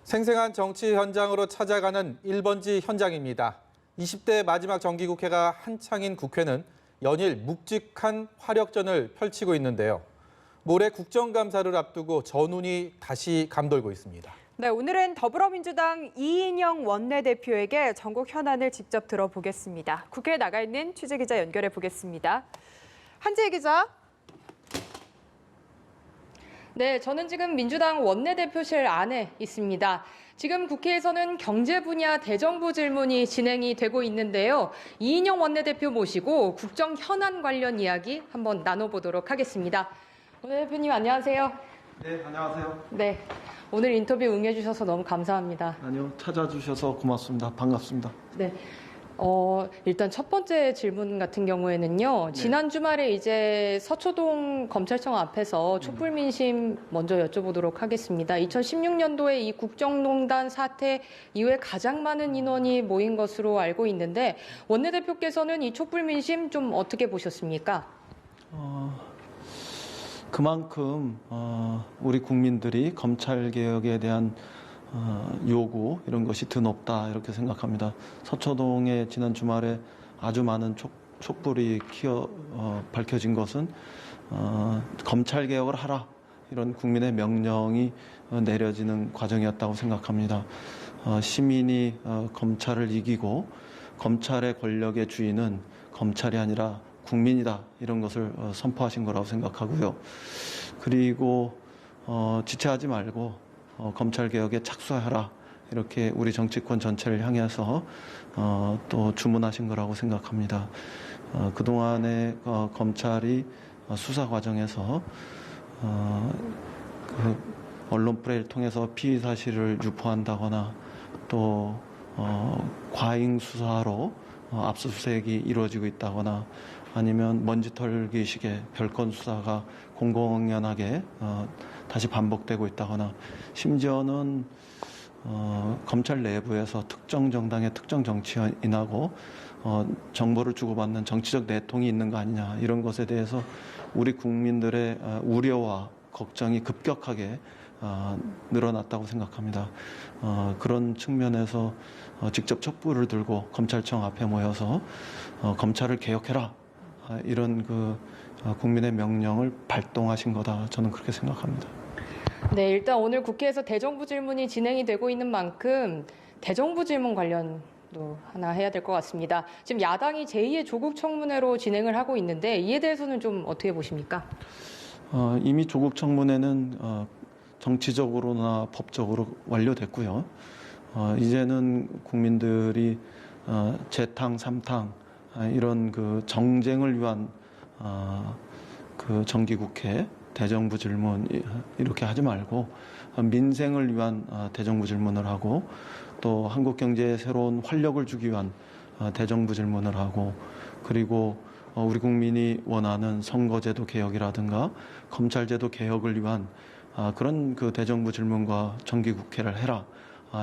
생생한 정치 현장으로 찾아가는 1번지 현장입니다. 20대 마지막 정기국회가 한창인 국회는 연일 묵직한 화력전을 펼치고 있는데요. 모레 국정감사를 앞두고 전운이 다시 감돌고 있습니다. 네, 오늘은 더불어민주당 이인영 원내대표에게 전국 현안을 직접 들어보겠습니다. 국회에 나가 있는 취재기자 연결해 보겠습니다. 한지혜 기자. 네, 저는 지금 민주당 원내대표실 안에 있습니다. 지금 국회에서는 경제 분야 대정부 질문이 진행이 되고 있는데요. 이인영 원내대표 모시고 국정 현안 관련 이야기 한번 나눠보도록 하겠습니다. 원내대표님 안녕하세요. 네, 안녕하세요. 네, 오늘 인터뷰 응해주셔서 너무 감사합니다. 아니요, 찾아주셔서 고맙습니다. 반갑습니다. 네. 일단 첫 번째 질문 같은 경우에는요. 지난 주말에 이제 서초동 검찰청 앞에서 촛불 민심 먼저 여쭤보도록 하겠습니다. 2016년도에 이 국정농단 사태 이후에 가장 많은 인원이 모인 것으로 알고 있는데 원내대표께서는 이 촛불 민심 좀 어떻게 보셨습니까? 그만큼 우리 국민들이 검찰 개혁에 대한 요구 이런 것이 드높다 이렇게 생각합니다. 서초동에 지난 주말에 아주 많은 촛불이 밝혀진 것은 검찰 개혁을 하라 이런 국민의 명령이 내려지는 과정이었다고 생각합니다. 시민이 검찰을 이기고 검찰의 권력의 주인은 검찰이 아니라 국민이다 이런 것을 선포하신 거라고 생각하고요. 그리고 지체하지 말고 검찰 개혁에 착수하라 이렇게 우리 정치권 전체를 향해서 또 주문하신 거라고 생각합니다. 그동안에 검찰이 수사 과정에서 그 언론 플레이를 통해서 피의 사실을 유포한다거나 또 과잉 수사로 압수수색이 이루어지고 있다거나 아니면 먼지털기식의 별건 수사가 공공연하게 다시 반복되고 있다거나 심지어는 검찰 내부에서 특정 정당의 특정 정치인하고 정보를 주고받는 정치적 내통이 있는 거 아니냐 이런 것에 대해서 우리 국민들의 우려와 걱정이 급격하게 늘어났다고 생각합니다. 그런 측면에서 직접 촛불을 들고 검찰청 앞에 모여서 검찰을 개혁해라 이런 국민의 명령을 발동하신 거다 저는 그렇게 생각합니다. 네, 일단 오늘 국회에서 대정부 질문이 진행이 되고 있는 만큼 대정부 질문 관련도 하나 해야 될 것 같습니다. 지금 야당이 제2의 조국 청문회로 진행을 하고 있는데 이에 대해서는 좀 어떻게 보십니까? 이미 조국 청문회는 정치적으로나 법적으로 완료됐고요. 이제는 국민들이 재탕, 삼탕 이런 정쟁을 위한 정기국회 대정부 질문 이렇게 하지 말고 민생을 위한 대정부 질문을 하고 또 한국 경제에 새로운 활력을 주기 위한 대정부 질문을 하고 그리고 우리 국민이 원하는 선거제도 개혁이라든가 검찰제도 개혁을 위한 그런 대정부 질문과 정기국회를 해라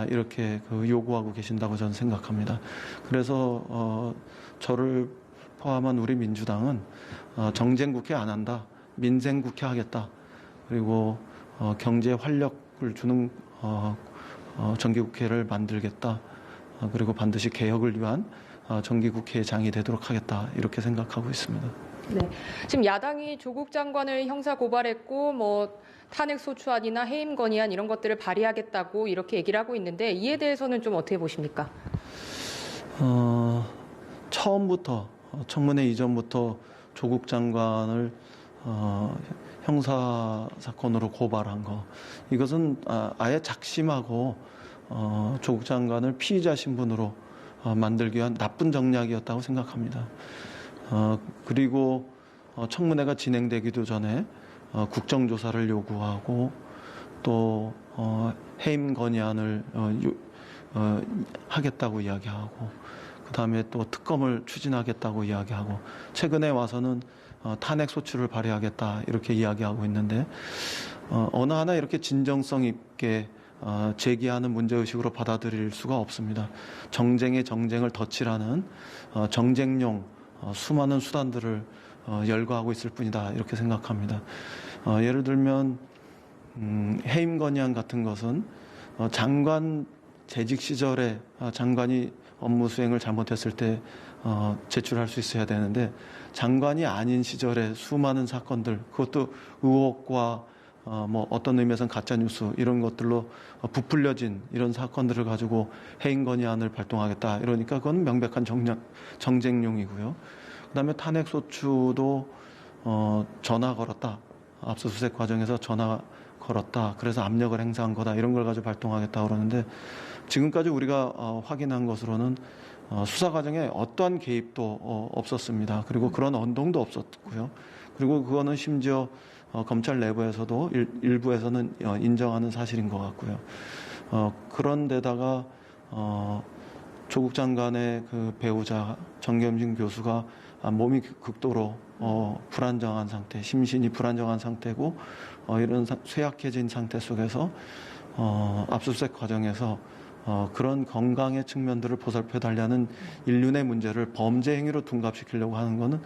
이렇게 요구하고 계신다고 저는 생각합니다. 그래서 저를 포함한 우리 민주당은 정쟁국회 안 한다. 민생국회 하겠다. 그리고 경제 활력을 주는 정기국회를 만들겠다. 그리고 반드시 개혁을 위한 정기국회장이 되도록 하겠다. 이렇게 생각하고 있습니다. 네, 지금 야당이 조국 장관을 형사 고발했고 탄핵 소추안이나 해임 건의안 이런 것들을 발의하겠다고 이렇게 얘기를 하고 있는데 이에 대해서는 좀 어떻게 보십니까? 처음부터 청문회 이전부터 조국 장관을 형사 사건으로 고발한 거 이것은 아예 작심하고 조국 장관을 피의자 신분으로 만들기 위한 나쁜 정략이었다고 생각합니다. 그리고 청문회가 진행되기도 전에 국정조사를 요구하고 또 해임 건의안을 하겠다고 이야기하고 그다음에 또 특검을 추진하겠다고 이야기하고 최근에 와서는 탄핵 소추를 발의하겠다 이렇게 이야기하고 있는데 어느 하나 이렇게 진정성 있게 제기하는 문제의식으로 받아들일 수가 없습니다. 정쟁에 정쟁을 덧칠하는 정쟁용 수많은 수단들을 열거하고 있을 뿐이다 이렇게 생각합니다. 예를 들면 해임 건의안 같은 것은 장관 재직 시절에 장관이 업무 수행을 잘못했을 때 제출할 수 있어야 되는데 장관이 아닌 시절에 수많은 사건들, 그것도 의혹과 뭐 어떤 의미에서는 가짜 뉴스 이런 것들로 부풀려진 이런 사건들을 가지고 해임 건의안을 발동하겠다 이러니까 그건 명백한 정쟁용이고요. 그다음에 탄핵 소추도 전화 걸었다. 압수수색 과정에서 전화 걸었다. 그래서 압력을 행사한 거다. 이런 걸 가지고 발동하겠다 그러는데 지금까지 우리가 확인한 것으로는 수사 과정에 어떠한 개입도 없었습니다. 그리고 그런 언동도 없었고요. 그리고 그거는 심지어 검찰 내부에서도 일부에서는 인정하는 사실인 것 같고요. 그런데다가 조국 장관의 그 배우자 정겸진 교수가 몸이 극도로 불안정한 상태, 심신이 불안정한 상태고 이런 쇠약해진 상태 속에서 압수수색 과정에서 그런 건강의 측면들을 보살펴달라는 인륜의 문제를 범죄 행위로 둔갑시키려고 하는 것은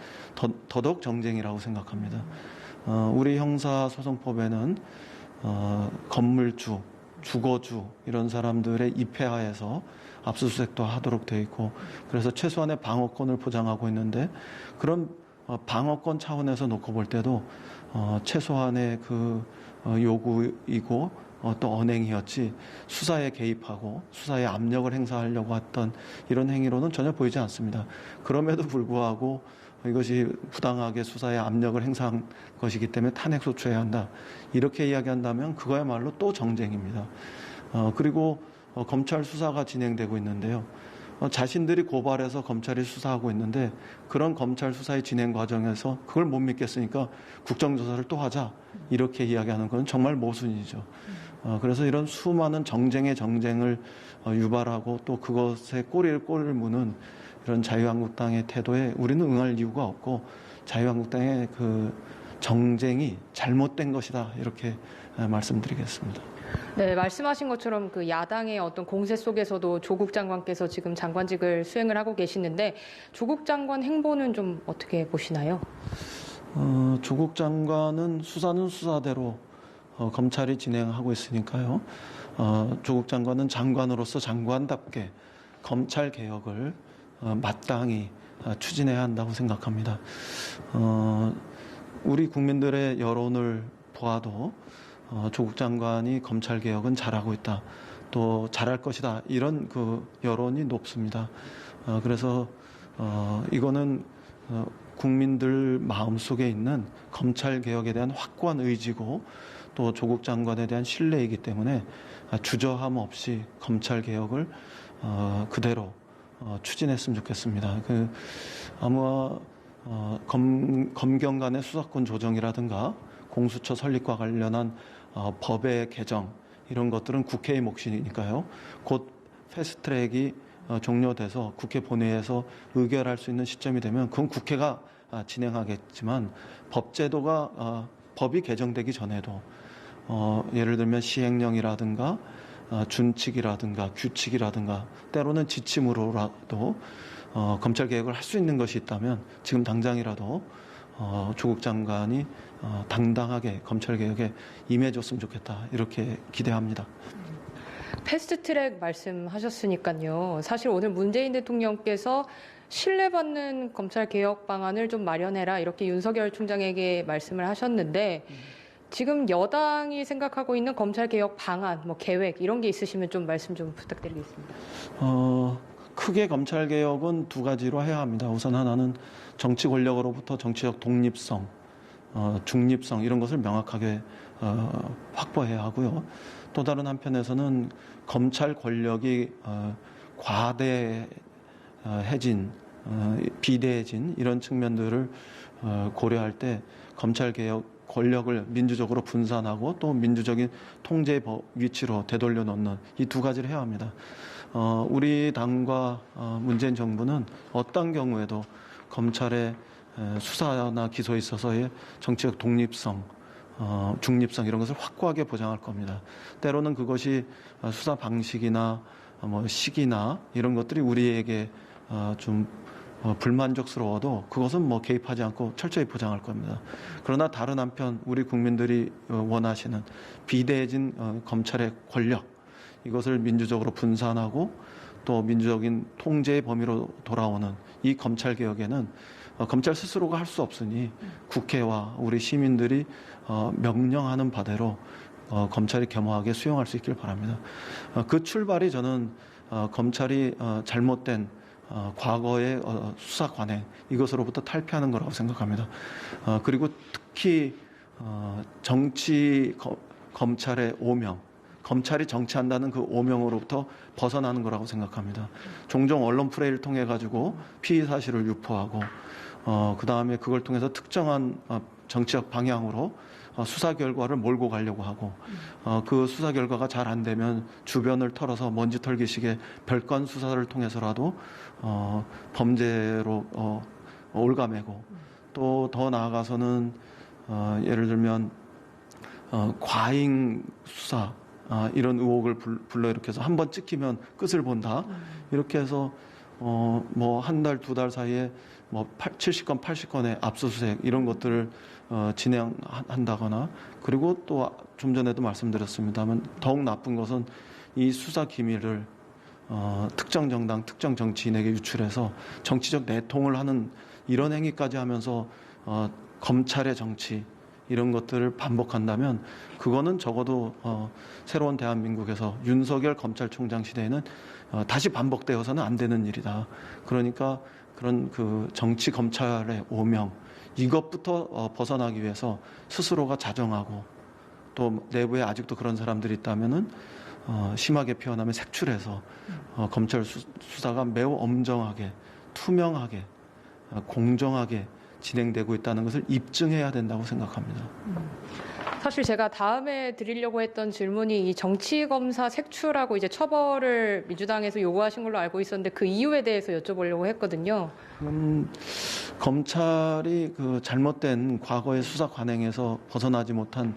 더더욱 정쟁이라고 생각합니다. 우리 형사소송법에는 건물주, 주거주 이런 사람들의 입회하에서 압수수색도 하도록 되어 있고 그래서 최소한의 방어권을 보장하고 있는데 그런 방어권 차원에서 놓고 볼 때도 최소한의 그 요구이고 또 언행이었지 수사에 개입하고 수사에 압력을 행사하려고 했던 이런 행위로는 전혀 보이지 않습니다. 그럼에도 불구하고 이것이 부당하게 수사에 압력을 행사한 것이기 때문에 탄핵 소추해야 한다. 이렇게 이야기한다면 그거야말로 또 정쟁입니다. 그리고 검찰 수사가 진행되고 있는데요. 자신들이 고발해서 검찰이 수사하고 있는데 그런 검찰 수사의 진행 과정에서 그걸 못 믿겠으니까 국정조사를 또 하자. 이렇게 이야기하는 건 정말 모순이죠. 그래서 이런 수많은 정쟁의 정쟁을 유발하고 또 그것에 꼬리를 무는 이런 자유한국당의 태도에 우리는 응할 이유가 없고 자유한국당의 그 정쟁이 잘못된 것이다. 이렇게 말씀드리겠습니다. 네, 말씀하신 것처럼 그 야당의 어떤 공세 속에서도 조국 장관께서 지금 장관직을 수행을 하고 계시는데 조국 장관 행보는 좀 어떻게 보시나요? 조국 장관은 수사는 수사대로 검찰이 진행하고 있으니까요. 조국 장관은 장관으로서 장관답게 검찰 개혁을 마땅히 추진해야 한다고 생각합니다. 우리 국민들의 여론을 보아도 조국 장관이 검찰 개혁은 잘하고 있다. 또 잘할 것이다. 이런 그 여론이 높습니다. 그래서 이거는 국민들 마음속에 있는 검찰 개혁에 대한 확고한 의지고 또 조국 장관에 대한 신뢰이기 때문에 주저함 없이 검찰 개혁을 그대로 추진했으면 좋겠습니다. 아마 검경 간의 수사권 조정이라든가 공수처 설립과 관련한 법의 개정 이런 것들은 국회의 몫이니까요. 곧 패스트트랙이 종료돼서 국회 본회의에서 의결할 수 있는 시점이 되면 그건 국회가 진행하겠지만 법제도가 법이 개정되기 전에도 예를 들면 시행령이라든가 준칙이라든가 규칙이라든가 때로는 지침으로라도 검찰 개혁을 할 수 있는 것이 있다면 지금 당장이라도 조국 장관이 당당하게 검찰 개혁에 임해줬으면 좋겠다 이렇게 기대합니다. 패스트트랙 말씀하셨으니까요. 사실 오늘 문재인 대통령께서 신뢰받는 검찰 개혁 방안을 좀 마련해라 이렇게 윤석열 총장에게 말씀을 하셨는데 지금 여당이 생각하고 있는 검찰 개혁 방안, 뭐 계획 이런 게 있으시면 좀 말씀 좀 부탁드리겠습니다. 크게 검찰 개혁은 두 가지로 해야 합니다. 우선 하나는 정치 권력으로부터 정치적 독립성, 중립성 이런 것을 명확하게 확보해야 하고요. 또 다른 한편에서는 검찰 권력이 과대해진, 비대해진 이런 측면들을 고려할 때 검찰 개혁 권력을 민주적으로 분산하고 또 민주적인 통제 위치로 되돌려 놓는 이 두 가지를 해야 합니다. 우리 당과 문재인 정부는 어떤 경우에도 검찰의 수사나 기소에 있어서의 정치적 독립성, 중립성 이런 것을 확고하게 보장할 겁니다. 때로는 그것이 수사 방식이나 뭐 시기나 이런 것들이 우리에게 좀 불만족스러워도 그것은 뭐 개입하지 않고 철저히 보장할 겁니다. 그러나 다른 한편 우리 국민들이 원하시는 비대해진 검찰의 권력 이것을 민주적으로 분산하고 또 민주적인 통제의 범위로 돌아오는 이 검찰개혁에는 검찰 스스로가 할 수 없으니 국회와 우리 시민들이 명령하는 바대로 검찰이 겸허하게 수용할 수 있길 바랍니다. 그 출발이 저는 검찰이 잘못된 과거의 수사 관행 이것으로부터 탈피하는 거라고 생각합니다. 그리고 특히 정치 검찰의 오명, 검찰이 정치한다는 그 오명으로부터 벗어나는 거라고 생각합니다. 종종 언론 플레이를 통해 가지고 피의 사실을 유포하고 그 다음에 그걸 통해서 특정한 정치적 방향으로 수사 결과를 몰고 가려고 하고 그 수사 결과가 잘 안 되면 주변을 털어서 먼지 털기식의 별건 수사를 통해서라도 범죄로 올가매고 또 더 나아가서는 예를 들면 과잉 수사 이런 의혹을 불러일으켜서 한 번 찍히면 끝을 본다 이렇게 해서 뭐 한 달, 두 달 사이에 뭐 70건, 80건의 압수수색 이런 것들을 진행한다거나 그리고 또 좀 전에도 말씀드렸습니다만 더욱 나쁜 것은 이 수사 기밀을 특정 정당, 특정 정치인에게 유출해서 정치적 내통을 하는 이런 행위까지 하면서 검찰의 정치 이런 것들을 반복한다면 그거는 적어도 새로운 대한민국에서 윤석열 검찰총장 시대에는 다시 반복되어서는 안 되는 일이다. 그러니까 그런 그 정치 검찰의 오명 이것부터 벗어나기 위해서 스스로가 자정하고 또 내부에 아직도 그런 사람들이 있다면은 심하게 표현하면 색출해서 검찰 수사가 매우 엄정하게 투명하게 공정하게 진행되고 있다는 것을 입증해야 된다고 생각합니다. 사실 제가 다음에 드리려고 했던 질문이 이 정치검사 색출하고 이제 처벌을 민주당에서 요구하신 걸로 알고 있었는데 그 이유에 대해서 여쭤보려고 했거든요. 검찰이 그 잘못된 과거의 수사 관행에서 벗어나지 못한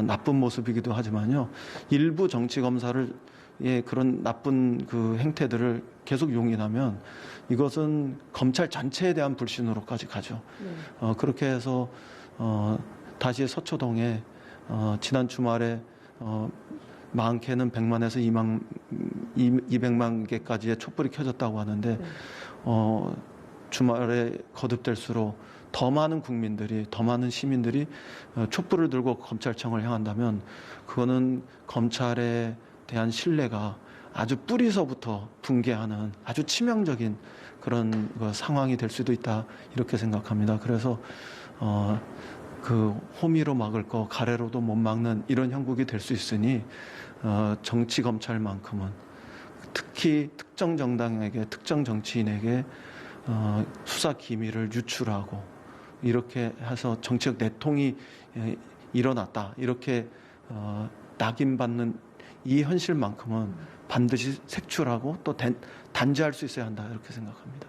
나쁜 모습이기도 하지만요. 일부 정치검사를 그런 나쁜 그 행태들을 계속 용인하면 이것은 검찰 전체에 대한 불신으로까지 가죠. 그렇게 해서 다시 서초동에 지난 주말에 많게는 100만에서 200만 개까지의 촛불이 켜졌다고 하는데 주말에 거듭될수록 더 많은 국민들이, 더 많은 시민들이 촛불을 들고 검찰청을 향한다면 그거는 검찰에 대한 신뢰가 아주 뿌리서부터 붕괴하는 아주 치명적인 그런 상황이 될 수도 있다 이렇게 생각합니다. 그래서 그 호미로 막을 거 가래로도 못 막는 이런 형국이 될 수 있으니 정치 검찰만큼은 특히 특정 정당에게 특정 정치인에게 수사 기밀을 유출하고 이렇게 해서 정치적 내통이 일어났다 이렇게 낙인받는 이 현실만큼은 반드시 색출하고 또 단죄할 수 있어야 한다 이렇게 생각합니다.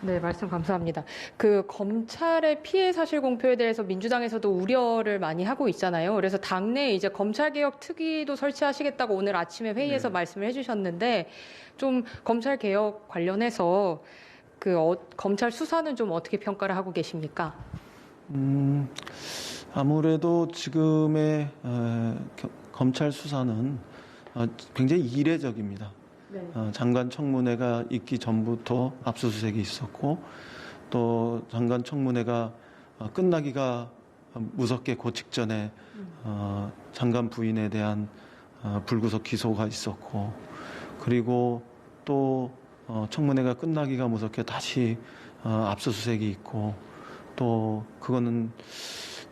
네, 말씀 감사합니다. 그 검찰의 피해 사실 공표에 대해서 민주당에서도 우려를 많이 하고 있잖아요. 그래서 당내에 이제 검찰개혁 특위도 설치하시겠다고 오늘 아침에 회의에서 말씀을 해주셨는데 좀 검찰개혁 관련해서 그 검찰 수사는 좀 어떻게 평가를 하고 계십니까? 아무래도 지금의 검찰 수사는 굉장히 이례적입니다. 네. 장관 청문회가 있기 전부터 압수수색이 있었고 또 장관 청문회가 끝나기가 무섭게 그 직전에 장관 부인에 대한 불구속 기소가 있었고 그리고 또 청문회가 끝나기가 무섭게 다시 압수수색이 있고 또 그거는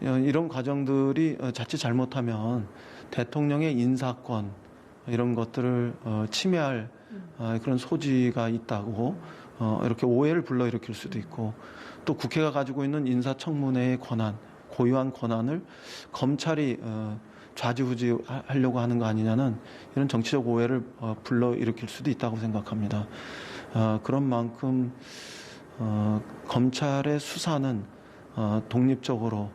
이런 과정들이 자칫 잘못하면 대통령의 인사권 이런 것들을 침해할 그런 소지가 있다고 이렇게 오해를 불러일으킬 수도 있고 또 국회가 가지고 있는 인사청문회의 권한, 고유한 권한을 검찰이 좌지우지하려고 하는 거 아니냐는 이런 정치적 오해를 불러일으킬 수도 있다고 생각합니다. 그런 만큼 검찰의 수사는 독립적으로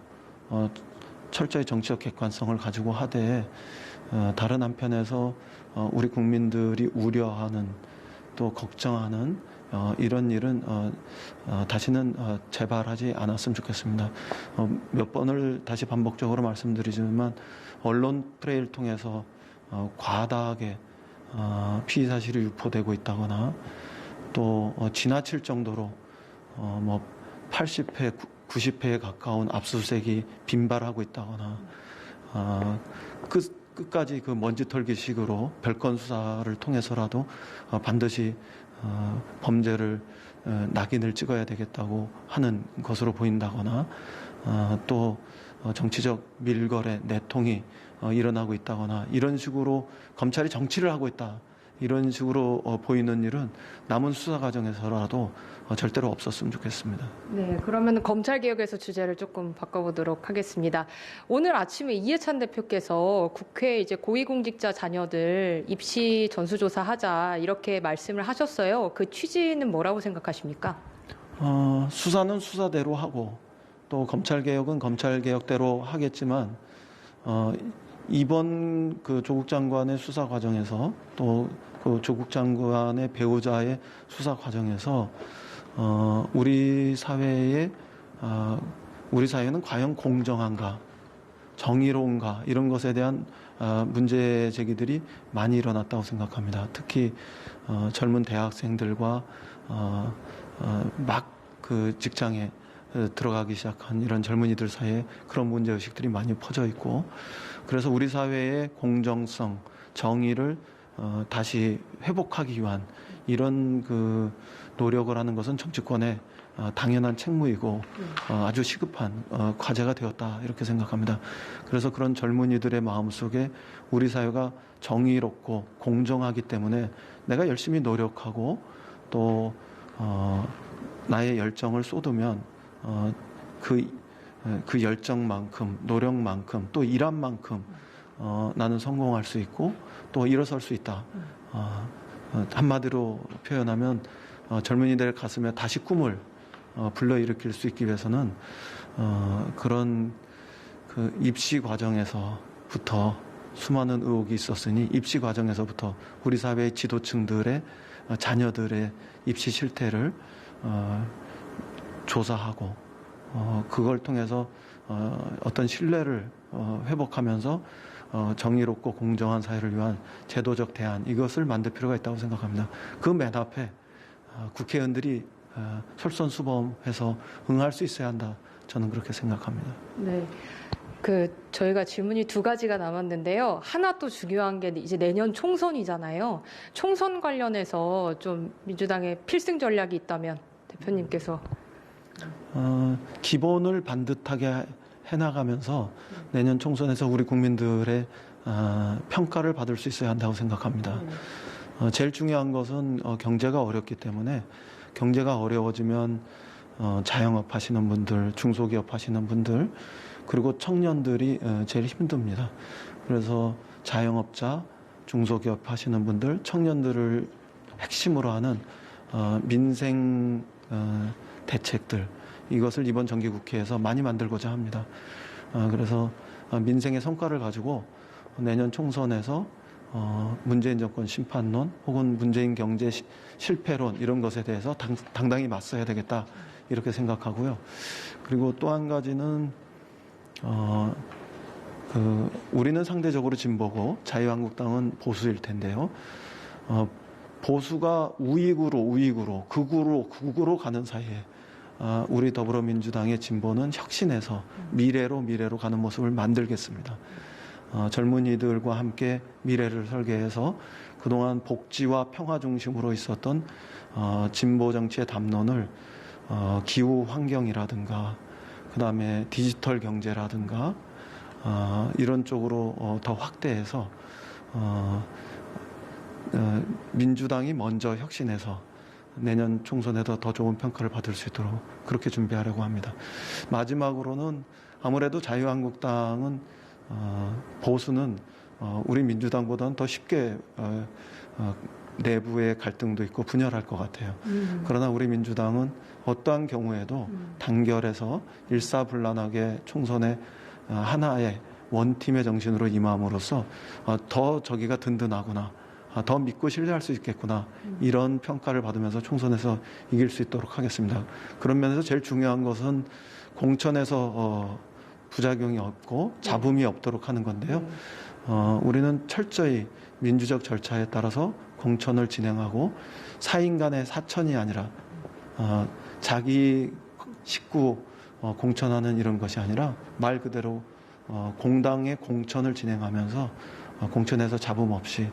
철저히 정치적 객관성을 가지고 하되 다른 한편에서 우리 국민들이 우려하는 또 걱정하는 이런 일은 다시는 재발하지 않았으면 좋겠습니다. 몇 번을 다시 반복적으로 말씀드리지만 언론 플레이를 통해서 과다하게 피의 사실이 유포되고 있다거나 또 지나칠 정도로 뭐 80회, 90회에 가까운 압수수색이 빈발하고 있다거나 끝까지 그 먼지 털기식으로 별건 수사를 통해서라도 반드시 범죄를 낙인을 찍어야 되겠다고 하는 것으로 보인다거나 또 정치적 밀거래, 내통이 일어나고 있다거나 이런 식으로 검찰이 정치를 하고 있다. 이런 식으로 보이는 일은 남은 수사 과정에서라도 절대로 없었으면 좋겠습니다. 네, 그러면 검찰개혁에서 주제를 조금 바꿔보도록 하겠습니다. 오늘 아침에 이해찬 대표께서 국회 이제 고위공직자 자녀들 입시 전수조사하자 이렇게 말씀을 하셨어요. 그 취지는 뭐라고 생각하십니까? 수사는 수사대로 하고 또 검찰개혁은 검찰개혁대로 하겠지만 이번 그 조국 장관의 수사 과정에서 또 그 조국 장관의 배우자의 수사 과정에서 우리 사회는 과연 공정한가, 정의로운가 이런 것에 대한 문제 제기들이 많이 일어났다고 생각합니다. 특히 젊은 대학생들과 막 그 직장에 들어가기 시작한 이런 젊은이들 사이에 그런 문제의식들이 많이 퍼져 있고 그래서 우리 사회의 공정성, 정의를 다시 회복하기 위한 이런 그 노력을 하는 것은 정치권의 당연한 책무이고 아주 시급한 과제가 되었다 이렇게 생각합니다. 그래서 그런 젊은이들의 마음속에 우리 사회가 정의롭고 공정하기 때문에 내가 열심히 노력하고 또 나의 열정을 쏟으면 그 열정만큼 노력만큼 또 일한 만큼 나는 성공할 수 있고 또 일어설 수 있다. 한마디로 표현하면 젊은이들의 가슴에 다시 꿈을 불러일으킬 수 있기 위해서는 그런 그 입시 과정에서부터 수많은 의혹이 있었으니 입시 과정에서부터 우리 사회의 지도층들의 자녀들의 입시 실태를 조사하고 그걸 통해서 어떤 신뢰를 회복하면서 정의롭고 공정한 사회를 위한 제도적 대안 이것을 만들 필요가 있다고 생각합니다. 그 맨 앞에 국회의원들이 솔선수범해서 응할 수 있어야 한다. 저는 그렇게 생각합니다. 네. 저희가 질문이 두 가지가 남았는데요. 하나 또 중요한 게 이제 내년 총선이잖아요. 총선 관련해서 좀 민주당의 필승 전략이 있다면 대표님께서. 기본을 반듯하게 해나가면서 내년 총선에서 우리 국민들의 평가를 받을 수 있어야 한다고 생각합니다. 제일 중요한 것은 경제가 어렵기 때문에 경제가 어려워지면 자영업 하시는 분들, 중소기업 하시는 분들 그리고 청년들이 제일 힘듭니다. 그래서 자영업자, 중소기업 하시는 분들, 청년들을 핵심으로 하는 민생 대책들 이것을 이번 정기국회에서 많이 만들고자 합니다. 그래서 민생의 성과를 가지고 내년 총선에서 문재인 정권 심판론 혹은 문재인 경제 실패론 이런 것에 대해서 당당히 맞서야 되겠다 이렇게 생각하고요. 그리고 또 한 가지는 우리는 상대적으로 진보고 자유한국당은 보수일 텐데요. 보수가 우익으로 극으로 가는 사이에 우리 더불어민주당의 진보는 혁신해서 미래로 가는 모습을 만들겠습니다. 젊은이들과 함께 미래를 설계해서 그동안 복지와 평화 중심으로 있었던 진보 정치의 담론을 기후 환경이라든가 그다음에 디지털 경제라든가 이런 쪽으로 더 확대해서 민주당이 먼저 혁신해서 내년 총선에도 더 좋은 평가를 받을 수 있도록 그렇게 준비하려고 합니다. 마지막으로는 아무래도 자유한국당은 보수는 우리 민주당보다는 더 쉽게 내부의 갈등도 있고 분열할 것 같아요. 그러나 우리 민주당은 어떠한 경우에도 단결해서 일사불란하게 총선에 하나의 원팀의 정신으로 임함으로써 더 저기가 든든하구나. 더 믿고 신뢰할 수 있겠구나. 이런 평가를 받으면서 총선에서 이길 수 있도록 하겠습니다. 그런 면에서 제일 중요한 것은 공천에서 부작용이 없고 잡음이 없도록 하는 건데요. 우리는 철저히 민주적 절차에 따라서 공천을 진행하고 사인 간의 사천이 아니라 자기 식구 공천하는 이런 것이 아니라 말 그대로 공당의 공천을 진행하면서 공천에서 잡음 없이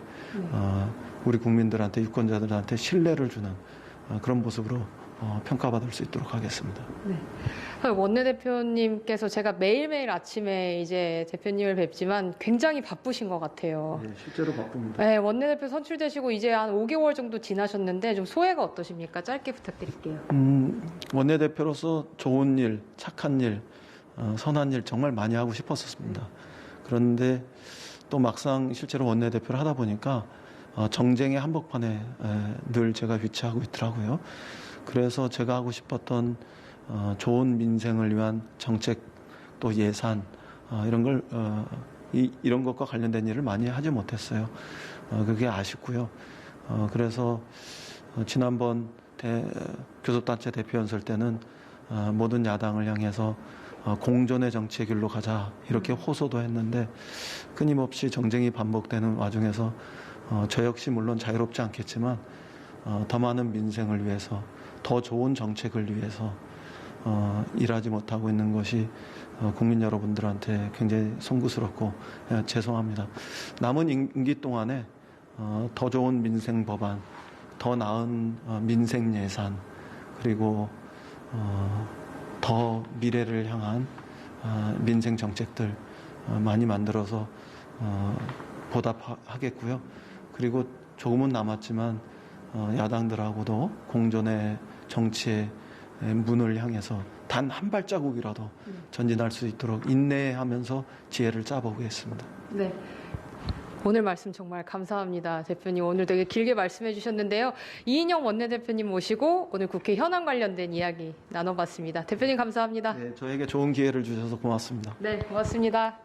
우리 국민들한테 유권자들한테 신뢰를 주는 그런 모습으로 평가받을 수 있도록 하겠습니다. 네. 원내대표님께서 제가 매일매일 아침에 이제 대표님을 뵙지만 굉장히 바쁘신 것 같아요. 네, 실제로 바쁩니다. 네, 원내대표 선출되시고 이제 한 5개월 정도 지나셨는데 좀 소회가 어떠십니까? 짧게 부탁드릴게요. 원내대표로서 좋은 일, 착한 일, 선한 일 정말 많이 하고 싶었습니다. 그런데 또 막상 실제로 원내대표를 하다 보니까 정쟁의 한복판에 늘 제가 위치하고 있더라고요. 그래서 제가 하고 싶었던 좋은 민생을 위한 정책 또 예산 이런 걸 이런 것과 관련된 일을 많이 하지 못했어요. 그게 아쉽고요. 그래서 지난번 교섭단체 대표연설 때는 모든 야당을 향해서 공존의 정치의 길로 가자 이렇게 호소도 했는데 끊임없이 정쟁이 반복되는 와중에서 저 역시 물론 자유롭지 않겠지만 더 많은 민생을 위해서 더 좋은 정책을 위해서 일하지 못하고 있는 것이 국민 여러분들한테 굉장히 송구스럽고 죄송합니다. 남은 임기 동안에 더 좋은 민생 법안, 더 나은 민생 예산, 그리고 더 미래를 향한 민생 정책들 많이 만들어서 보답하겠고요. 그리고 조금은 남았지만 야당들하고도 공존의 정치의 문을 향해서 단 한 발자국이라도 전진할 수 있도록 인내하면서 지혜를 짜보겠습니다. 네. 오늘 말씀 정말 감사합니다. 대표님 오늘 되게 길게 말씀해 주셨는데요. 이인영 원내대표님 모시고 오늘 국회 현안 관련된 이야기 나눠봤습니다. 대표님 감사합니다. 네, 저에게 좋은 기회를 주셔서 고맙습니다. 네, 고맙습니다.